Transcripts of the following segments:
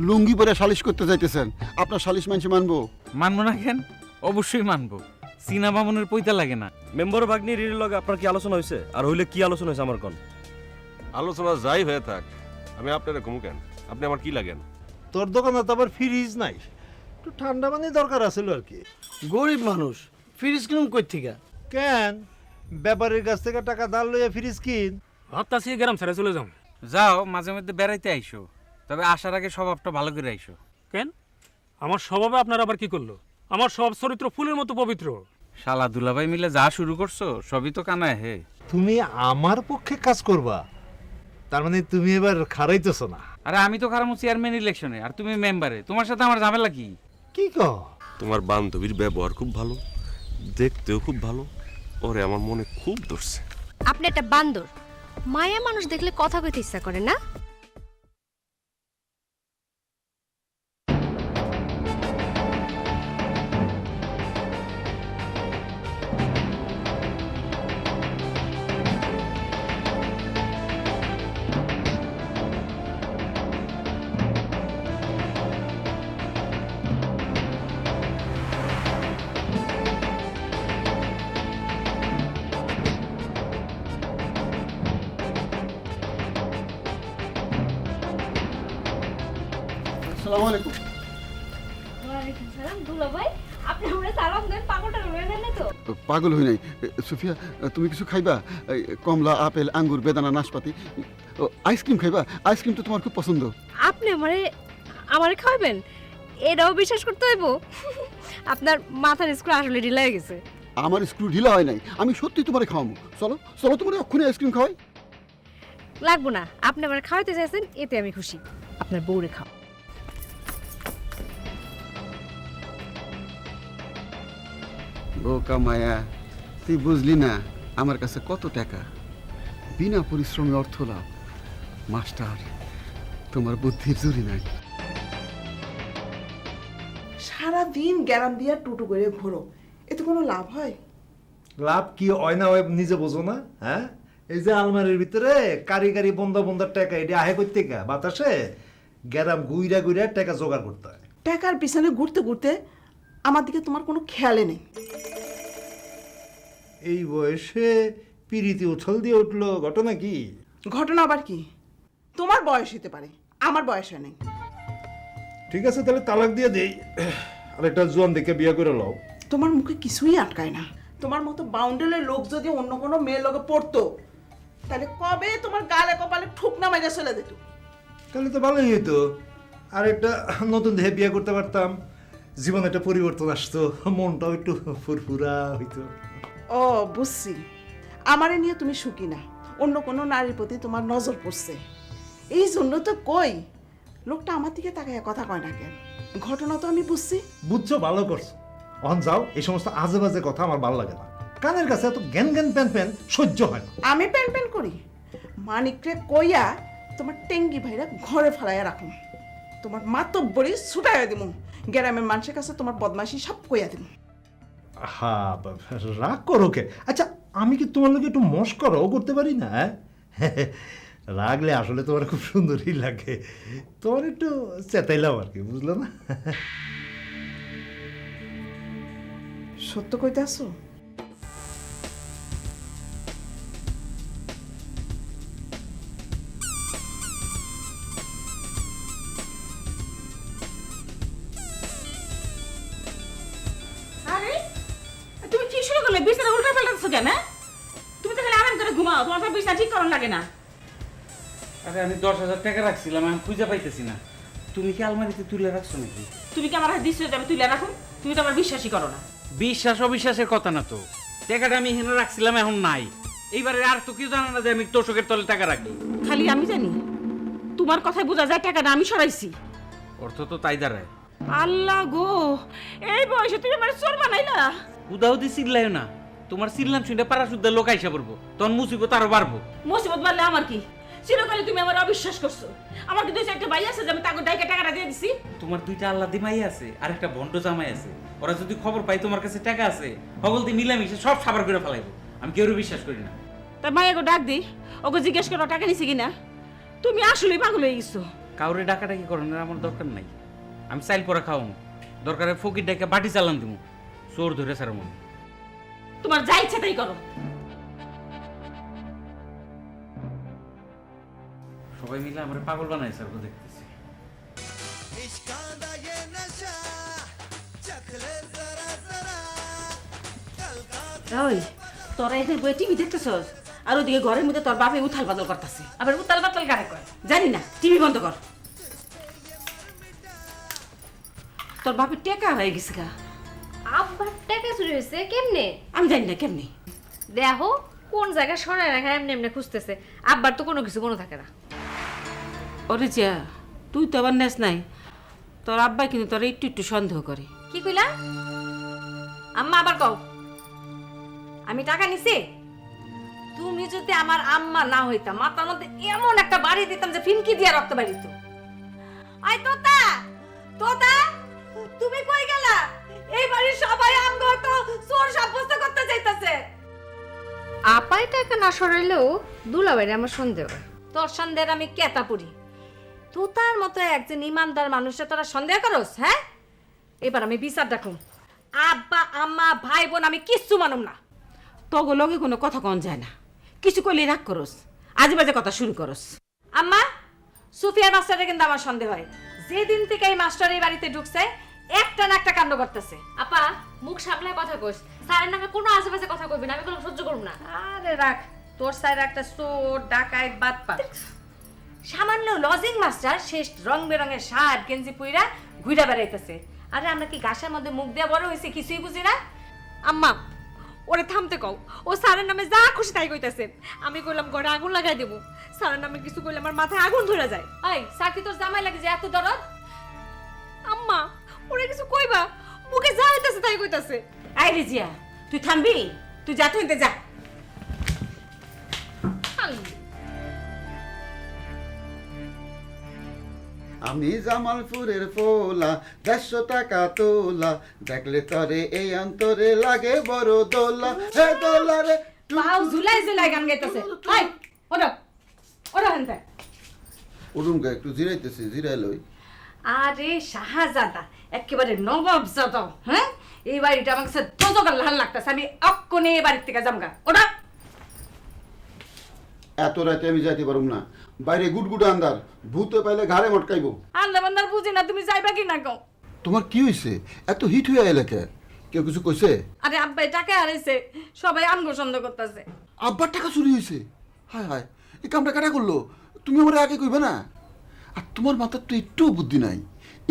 লুঙ্গি পরে সালিশ করতে যাইতেছেন, আপনার সালিশ মানুষ মানবো? মানবো না কেন? অবশ্যই মানবো। সিনা বামনের পইতা লাগে না। মেম্বার ভাগ্নি রির লগে আপনার কি আলোচনা হয়েছে? আর হইলে কি আলোচনা হয়েছে আমার কোন? আলোচনা যাই হয়ে থাক, আমি আপনারা কমু কেন? আপনি আমার কি লাগেন? তোর দোকানে তো আবার ফ্রিজ নাই, একটু ঠান্ডা পানি দরকার আছিল আর কি। গরিব মানুষ, ফ্রিজ কিনুম কই থেকে? কেন ব্যাপারীর কাছ থেকে টাকা ধার লইয়া ফ্রিজ কিন। ভাবতাছি গ্রাম ছেড়ে চলে যাও। যাও, মাঝে মধ্যে বেড়াইতে আইসো, তবে আসার আগে স্বভাবটা ভালো করে আইসো। কেন? আমার স্বভাবে আপনার আবার কি করলো? আমার সব চরিত্র ফুলের মতো পবিত্র। শালা দুলাভাই মিলে যা শুরু করছো সবই তো কানায় হে। তুমি আমার পক্ষে কাজ করবা, তার মানে তুমি এবার খারাইতেছ না? আরে আমি তো খারাপ চেয়ারম্যান ইলেকশনে, আর তুমি মেম্বারে, তোমার সাথে আমার ঝামেলা কি? কি কও? তোমার বান্ধবীর ব্যবহার খুব ভালো, দেখতেও খুব ভালো, ওরে আমার মনে খুব ধরছে। আপনি একটা বান্দর, মায়া মানুষ দেখলে কথা কইতে ইচ্ছা করে না? আসসালামু আলাইকুম। ওয়ালাইকুম সালাম। দুলাভাই, আপনি আমরা সালাম দেন, পাগলটা রয়ে গেল তো? পাগল হই নাই। সুফিয়া, তুমি কিছু খাইবা? কমলা, আপেল, আঙ্গুর, বেদানা, নাশপাতি, আইসক্রিম খাইবা? আইসক্রিম তো তোমার খুব পছন্দ। আপনি আমারে খাওয়াবেন? এটাও বিশ্বাস করতে হইব? আপনার মাথার স্ক্রু আসলে ঢিলা হয়ে গেছে। আমার স্ক্রু ঢিলা হয় নাই, আমি সত্যি তোমারে খাওয়াবো। চলো চলো, তোমার এক্ষুনি আইসক্রিম খাওয়াই। লাগবো না, আপনি আমার খাওয়াইতে চাইছেন, এতে আমি খুশি। আপনার বউরে খাও। বোকা মায়া, তুই বুঝলি না আমার কাছে কত টাকা, বিনা পরিশ্রমে অর্থ লাভ। মাস্টার, তোমার বুদ্ধির জুড়ি নাই। সারাদিন গ্যারাম দিয়া টুটু করে ঘোরো, এতে কোনো লাভ হয়? লাভ কি হয় না হয় নিজে বোঝো না? হ্যাঁ, এই যে আলমারির ভিতরে কারি কারি বন্ধা বন্ধার টাকা, এটা আহে করতে গা বাতাসে গ্যারাম গুইরা গুইরা টাকা জোগাড় করতে হয়। টাকার পিছনে ঘুরতে ঘুরতে আমার দিকে তোমার কোনো খেয়ালে নেই। এই বয়সে পিরিতি উছল দিয়ে উঠলো, ঘটনা কি? ঘটনা আবার কি? তোমার বয়স হতে পারে, আমার বয়স হয় নাই। ঠিক আছে, তাহলে তালাক দিয়ে দেই, আর একটা জোয়ান দেখে বিয়ে করে লও। তোমার মুখে কিছুই আটকায় না। তোমার মতো বাউন্ডেলের লোক যদি অন্য কোনো মেয়ের লোকে পড়তো, তাহলে কবে তোমার গালে কপালে ঠুক না মাইরা চলে যেত। তাহলে তো ভালোই হইতো, আর একটা নতুন দেহে বিয়ে করতে পারতাম, জীবনে একটা পরিবর্তন আসতো, মনটাও একটু ফুরফুরা হইতো। ও বুঝছি, আমারে নিয়ে তুমি সুখী না, অন্য কোনো নারীর প্রতি তোমার নজর পড়ছে। এই জন্য তো কই, লোকটা আমার দিকে তাকাইয়া কথা কয় না কেন? ঘটনা তো আমি বুঝছি। বুঝছো, ভালো করছো। অন যাও, এই সমস্ত আজে বাজে কথা আমার ভালো লাগে না। কানের কাছে এত জ্ঞান জ্ঞান প্যান প্যান সহ্য হয় না। আমি প্যান প্যান করি? মানিকরে কইয়া তোমার টেঙ্গি ভাইরা ঘরে ফেলাইয়া রাখুন, তোমার মাতব্বরি ছুটাইয়া দিব, গ্রামের মানুষের কাছে তোমার বদমাইশি সব কইয়া দিব। হা, রাগ করো কে? আচ্ছা, আমি কি তোমার লোক একটু মস্করাও করতে পারি না? রাগলে আসলে তোমার খুব সুন্দরই লাগে, তোমার একটু চেতাইলাম আর কি, বুঝলো না? সত্য কইতে আসো? আরে তুমি কি শুরু করলে? বিছানা উল্টা পাল্টাচ্ছ কেন? তুমি তো খালি আরাম করে ঘুমাও, তোমার তো বিছানা ঠিক করন লাগে না। আরে আমি 10,000 টাকা রাখছিলাম, আমি খুঁজে পাইতেছি না। তুমি কি আলমারিতে তুলে রাখছো নাকি? তুমি কি আমার হাতে দিচ্ছ যে আমি তুলে রাখুন? তুমি তো আমার বিশ্বাসই করো না। বিশ্বাস অবিশ্বাসের কথা না তো, টাকাটা আমি এখানে রাখছিলাম, এখন নাই। এইবারে আর তো কেউ জানে না যে আমি তোষকের তলে টাকা রাখি। খালি আমি জানি, তোমার কথায় বোঝা যায় টাকাটা আমি সরাইছি। অর্থ তো তাই দাঁড়ায়। আল্লাহ গো, এই বয়সে তুমি আমার চোর বানাইলা। উদাহুদি চিল্লায় না, তোমার চিল্লাম শুনে পাড়া শুদ্ধ লোক আইসা পড়বো, তখন মুসিবত আরো বাড়বো। মুসিবত বাড়লে আমার কি? চিরকালে তুমি আমার অবিশ্বাস করছো। আমার কি দুই চারটা ভাই আছে যে আমি তাকে ডাইকে টাকাটা দিয়ে দিছি? তোমার দুইটা আল্লাহ দিমাই আছে, আর একটা ভণ্ড জামাই আছে। ওরা যদি খবর পাই তোমার কাছে টাকা আছে, হগল দিয়ে মিলামিশে সব সাবার করে ফেলাইবো। আমি কেউ বিশ্বাস করি না। তার মায়েকে ডাক দিই, ওকে জিজ্ঞেস করো টাকা নিছি কিনা। তুমি আসলেই পাগল হয়ে গেছো। কাউরে ডাকাডাকি করানোর আমার দরকার নাই। আমি চাইল পরে খাওয়াবো, দরকারে ফকির ডাকে বাটি চালান দিব, চোর ধরে স্যার মনে। তোমার যা ইচ্ছা তাই করো। সবাই মিলে আমার পাগল বানাই স্যার দেখতেছি। ওই তোরা এখানে বই টিভি দেখতেছস, আর ওদিকে ঘরের মধ্যে তোর বাপে উথাল পাতল করতেছে। আবার উথাল পাতল কারে কয় জানি না, টিভি বন্ধ কর। তোর বাপের টেকা হয়ে গেছে গা। আব্বার টাকা চুরি হয়েছে কেমনে? আমি জানি না কেমনি। দেখো কোন জায়গায় সরাই রাখা এমনি এমনি খুঁজতেছে। আব্বার তো কোনো কিছু মনে থাকে না। ওরে যা, তুই তো আবার নেস নাই, তোর আব্বাই কিন্তু তোর একটু একটু সন্দেহ করে। কি কইলা আম্মা? আবার কও। আমি টাকা নিছি? তুমি যদি আমার আম্মা না হইতা, মাথার মধ্যে এমন একটা বাড়ি দিতাম যে ফিনকি দিয়া রক্ত বাড়িত। আই তোতা, তোতা তুমি কই গেলা? এই বাড়ির সবাই আমগো তো চোর সাব্যস্ত করতে চাইতাছে। আপাই টাকা না সরাইলেও দুলাবাইরে আমার সন্দেহ হয়। তোর সন্দেহের আমি কেতা পুরি। তোতার মতো একজন ইমানদার মানুষের তোরা সন্দেহ করস? হ্যাঁ, এবার আমি বিচার দেখুন। আব্বা আম্মা ভাই বোন আমি কিচ্ছু মানুম না। তগো লগে কোনো কথা কন যায় না, কিছু করলে রাগ করস, আজে বাজে কথা শুরু করস। আম্মা, সুফিয়ার মাস্টারে কিন্তু আমার সন্দেহ হয়। যেদিন থেকে এই মাস্টার এই বাড়িতে ঢুকছে একটা না একটা কাণ্ড করতেছে। আপা মুখ সামলায় কথা কইস, স্যারের নামে কোনো আশেপাশে কথা কইবি না, আমি কোনো সহ্য করব না। আরে রাখ, তোর স্যার একটা চোর ডাকাত বাটপার। সামান্য লজিং মাস্টার শেষ রং বেরঙের শার্ট গেঞ্জি পইরা ঘুরে বেড়াইতেছে। আরে আমরা কি গাছের মধ্যে মুখ দেওয়া বড় হয়েছে, কিছুই বুঝি না। আম্মা ওরে থামতে কও, ও স্যারের নামে যা খুশি তাই কইতাছে। আমি কইলাম ঘরে আগুন লাগাই দেবো, স্যারের নামে কিছু কইলে আমার মাথায় আগুন ধরে যায়। এই স্যার কি তোর জামাই লাগে যে এত দরদ? আম্মা ওরে কিছু কইবা, মুখে যা হইতাছে তাই কইতাছে। আই রে জিয়া, তুই থামবি? তুই যা, তুই যা। আমি জামালপুরের পোলা, 150 টাকা তোলা, দেখলে তরে এই অন্তরে লাগে বড় দোলা। হে দোলা রে পাও ঝুলাই ঝুলাই গান গাইতেছে। হাই ওরা ওরা হানতে উড়ুমগা একটু জিরাইতেছি, জিরাই লই। আরে শাহজাদা, একেবারে নবাব জাদা। হ্যাঁ, এই বাড়িটা আমার কাছে দজকার লাল লাগতেছে। আমি অক্ষণে এই বাড়ির থেকে যামগা। ওটা এত রাতে আমি যাইতে পারুম না, বাইরে গুটগুট আন্দার, ভূতে পাইলে ঘাড়ে মটকাইবো। আন্দা বান্দার বুঝি না, তুমি যাইবা কি না কও? তোমার কি হইছে? এত হিট হয়ে এলাকা কেউ কিছু কইছে? আরে আব্বাই টাকা হারাইছে, সবাই আমগো সন্দেহ করতেছে। আব্বার টাকা চুরি হয়েছে? হায় হায়, এই কামটা কাটা করলো? তুমি আমার আগে কইবে না? আর তোমার মাথার তো একটু বুদ্ধি নাই।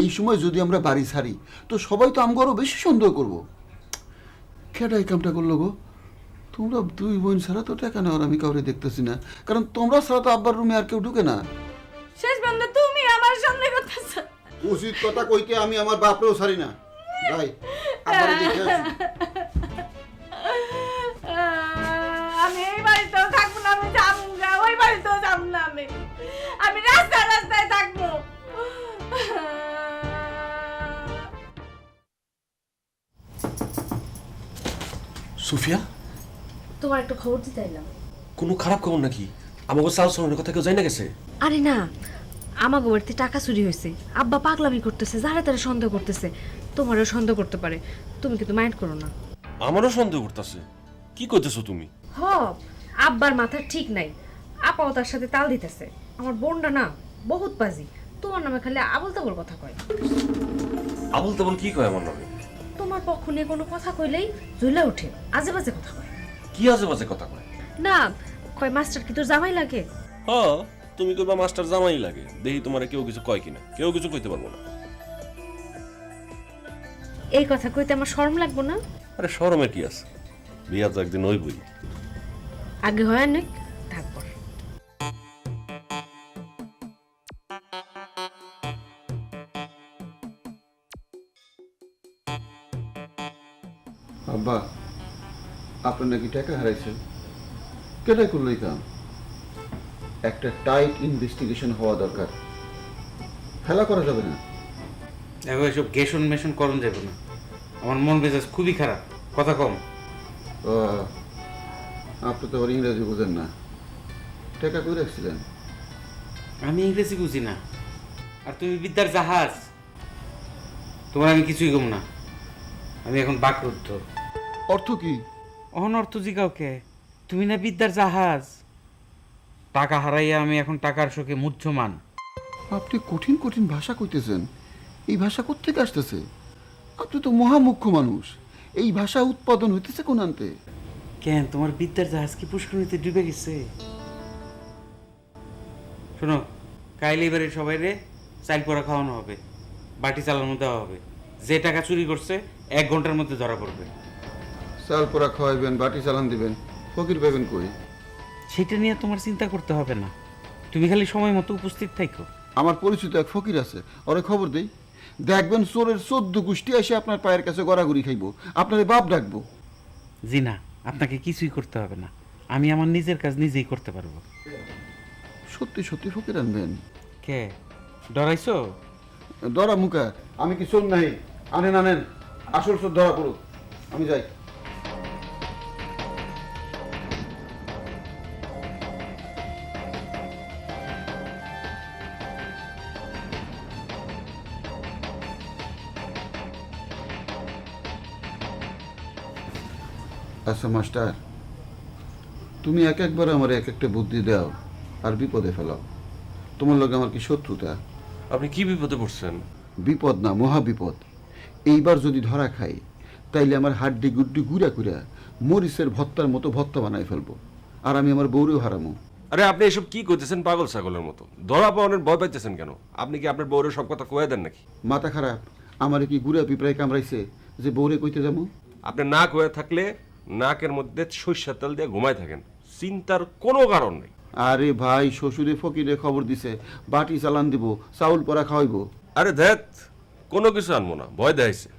এই সময় যদি আমরা বাড়ি ছাড়ি তো সবাই তো আমগো আরো বেশি সন্দেহ করবো। কেডা এই কামটা করলো গো? তোমরা দুই বোন ছাড়া তো টাকা নেওয়ার আমি কাউরে দেখতেছি না, কারণ তোমরা ছাড়া তো আব্বার রুমে আর কেউ ঢুকে না। শেষ বন্ধু তুমি আমার সন্দেহ করতেছ। উচিত কথা কইতে আমি আমার বাপরেও ছাড়ি না। যাই আব্বারে দেখে আসি। আমি এই বাড়িতেও থাকবো না, আমি যাবো না, ওই বাড়িতেও যাবো না। আমি রাস্তায় রাস্তায় থাকবো। সুফিয়া, তোমার একটু খবর দিতে এলাম। কোনো খারাপ খবর নাকি? আমাকে চাল চলনের কথা কেউ জানি না গেছে? আরে না, আমার বাড়িতে টাকা চুরি হয়েছে। আব্বা পাগলামি করতেছে, যারা তারা সন্দেহ করতেছে। তোমারও সন্দেহ করতে পারে, তুমি কিন্তু মাইন্ড করো না। আমারও সন্দেহ করতেছে। কি করতেছো তুমি? হ, আব্বার মাথা ঠিক নাই, আপাও তার সাথে তাল দিতেছে। আমার বোনটা না বহুত বাজি, তোমার নামে খালি আবল তাবল কথা কয়। আবল তাবল কি কয় আমার নামে? তোমার পক্ষ নিয়ে কোনো কথা কইলেই জ্বলে ওঠে, আজে বাজে কথা কয়। কি আজে বাজে কথা কয়? না, কয় মাস্টার কি তোর জামাই লাগে? হ্যাঁ, তুমি কইবা মাস্টার জামাই লাগে, দেখি তোমারে কেউ কিছু কয় কিনা। কেউ কিছু কইতে পারবো না। এই কথা কইতে আমার শরম লাগবো না? আরে শরমের কি আছে? বিয়া তো একদিন হইবই। আগে হয় অনেক, থাকবো। আব্বা, আপনার নাকি টাকা হারাইছেন? কেটাই করলো এই কাম? একটা টাইট ইনভেস্টিগেশন হওয়া দরকার, খেলা করা যাবে না। দেখো এসব গেশন মেশন করণ যাবে না, আমার মন মেজাজ খুবই খারাপ। কথা কম। ও, আপনি তো আবার ইংরেজি বুঝেন না। টাকা কই রাখছিলেন? আমি ইংরেজি বুঝি না। আর তুমি বিদ্যার জাহাজ। তোমার আমি কিছুই কম না, আমি এখন বাকরুদ্ধ। অর্থ কি? অনর্থ জিগাওকে, তুমি না বিদ্যার জাহাজ। টাকা হারাইয়া আমি এখন টাকার শোকে মুহ্যমান। আপনি কঠিন কঠিন ভাষা কইতেছেন, এই ভাষা কোত্থেকে আসতেছে? আপনি তো মহামুখ্য মানুষ, এই ভাষা উৎপাদন হইতেছে কোন আনতে? কেন, তোমার বিদ্যার জাহাজ কি পুষ্করিণীতে ডুবে গেছে? শোনো, কাইলে এবারে সবাই রে চাল পোড়া খাওয়ানো হবে, বাটি চালানো দেওয়া হবে। যে টাকা চুরি করছে 1 ঘন্টার মধ্যে ধরা পড়বে। চাল পোড়া খাওয়াইবেন, বাটি চালান দিবেন, ফকির পাইবেন কই? সেটা নিয়ে তোমার চিন্তা করতে হবে না, তুমি খালি সময় মতো উপস্থিত থাকো। আমার পরিচিত এক ফকির আছে, ওরে খবর দেই, দেখবেন চোরের 14 গোষ্ঠী এসে আপনার পায়ের কাছে গড়াগড়ি খাইব, আপনার বাপ ডাকবো। জি না, আপনাকে কিছুই করতে হবে না, আমি আমার নিজের কাজ নিজেই করতে পারবো। সত্যি সত্যি ফকির আনবেন? কে ডরাইছো? ধরা মুখা, আমি কি শোন নাই? আনেন আনেন, আসল সব ধরা পড়ুক, আমি যাই। আচ্ছা মাস্টার, তুমি এক একবার আমার এক একটা বুদ্ধি দাও আর বিপদে ফেলাও। তোমার লগে আমার কি শত্রুতা? আপনি কি বিপদে পড়ছেন? বিপদ না, মহা বিপদ। এইবার যদি ধরা খাই তাইলে আমার হাড্ডি গুড্ডি গুড়া কুড়া মরিচের ভত্তার মতো ভত্তা বানাই ফেলবো, আর আমি আমার বউরেও হারামো। আরে আপনি এসব কি করতেছেন পাগল ছাগলের মতো? ধরা পাওয়ানোর ভয় পাইতেছেন কেন? আপনি কি আপনার বউরের সব কথা কয়ে দেন নাকি? মাথা খারাপ, আমার কি গুড়া পিঁপড়ায় কামড়াইছে যে বউরে কইতে যাবো? আপনি না কয়ে থাকলে নাকের মধ্যে সরিষার তেল দিয়ে ঘুমায় থাকেন, চিন্তার কোনো কারণ নেই। আরে ভাই, শ্বশুরে ফকিরে খবর দিছে বাটি চালান দিব, চাউল পরা খাওয়াইবো। আরে ধ্যাত, কোনো কিছু আনবো না, ভয় দেখাইছে।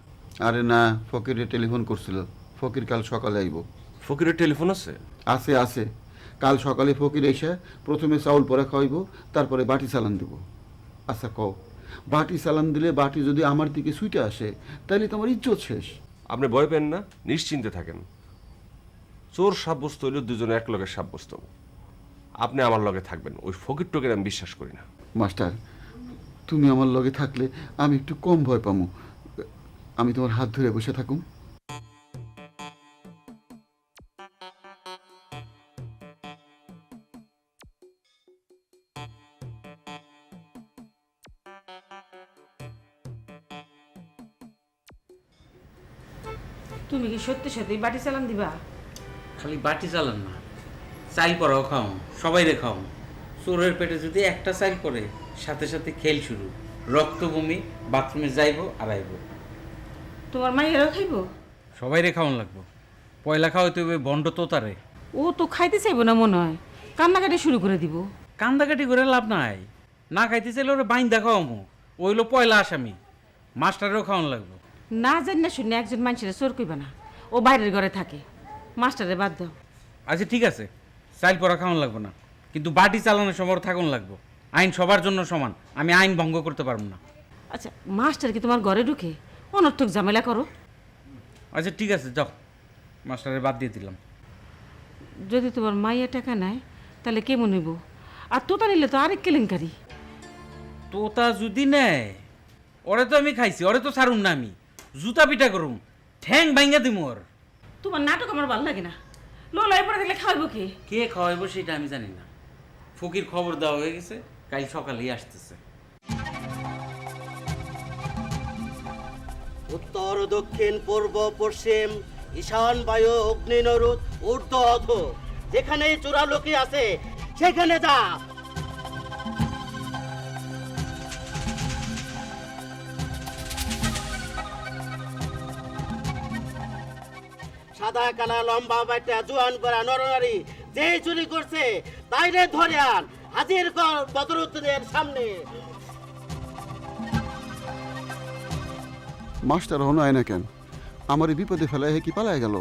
আরে না, ফকিরে টেলিফোন করছিল, ফকির কাল সকালে আইব। ফকিরের টেলিফোন আছে? আছে আছে, কাল সকালে ফকির এসে প্রথমে চাউল পরা খাওয়াইব, তারপরে বাটি চালান দিব। আচ্ছা কও, বাটি চালান দিলে বাটি যদি আমার দিকে ছুটে আসে তাহলে তোমার ইজ্জত শেষ। আপনি ভয় পেন না, নিশ্চিন্তে থাকেন। চোর সাব্যস্ত হইলে দুজনে এক লগে সাব্যস্ত হবো। আপনি আমার লগে থাকবেন, ওই ফকির টোকের আমি বিশ্বাস করি না। মাস্টার, তুমি আমার লগে থাকলে আমি একটু কম ভয় পামু। আমি তোমার হাত ধরে বসে থাকুম। তুমি কি সত্যি সত্যি বাটি চালান দিবা? খালি বাটি চালান না, চাল পরাও খাও, সবাই রে খাও। চোরের পেটে যদি একটা চাল পড়ে, সাথে সাথে খেল শুরু, রক্ত বমি, বাথরুমে যাইবো আর আইব। তোমার মাইয়ারও খাইব? সবাই রে খাওয়ান লাগবো। পয়লা খাওয়াইতে হবে বন্ড তোতারে। ও তো খাইতে চাইবো না মনে হয়, কান্নাকাটি শুরু করে দিব। কান্দাকাটি করে লাভ নাই, না খাইতে চাইলে ওরা বাইন দেখাওয়ামো, ওইলো পয়লা আসামি। মাস্টারেরও খাওয়ান লাগবো। না জানি না শুনে একজন মানুষের চোর কইবা না, ও বাইরের ঘরে থাকে। মাস্টারে বাদ দাও। আচ্ছা ঠিক আছে, চাইল পরা খাওয়ান লাগবো না, কিন্তু বাটি চালানোর সময় থাকুন লাগবো। আইন সবার জন্য সমান, আমি আইন ভঙ্গ করতে পারবো না। আচ্ছা, মাস্টার কি তোমার ঘরে ঢুকে অনর্থক ঝামেলা করো? আচ্ছা ঠিক আছে, যাও, মাস্টারের বাদ দিয়ে দিলাম। যদি তোমার মাইয়া টাকা নেয় তাহলে কেমন হইব? আর তোতা নিলে তো আরেক কেলেঙ্কারি। তোতা যদি নেয়, ওরে তো আমি খাইছি, ওরে তো ছাড়ুম না আমি, জুতা পিটা করুম, ঠ্যাং ভাঙ্গা দিম ওর। তোমার নাটক আমার ভালো লাগে না। লোলাই পরে দেখলে খাওয়াইব কে? কে খাওয়াইবো সেটা আমি জানি না। ফকির খবর দেওয়া হয়ে গেছে, কাল সকালেই আসতেছে। উত্তর দক্ষিণ পূর্ব পশ্চিম ঈশান বায়ু অগ্নি নরুদ ঊর্ধ্ব অধ, যেখানে চোরালোকি আছে সেখানে যা। সাদা কালা লম্বা বাইটা জোয়ান করা নরনারী যে চুরি করছে তাইরে ধরে আন, হাজির কর বদরুদ্দিনের সামনে। মাস্টার হনো আয় না কেন? আমার এই বিপদে ফেলায় কি পালায় গেল?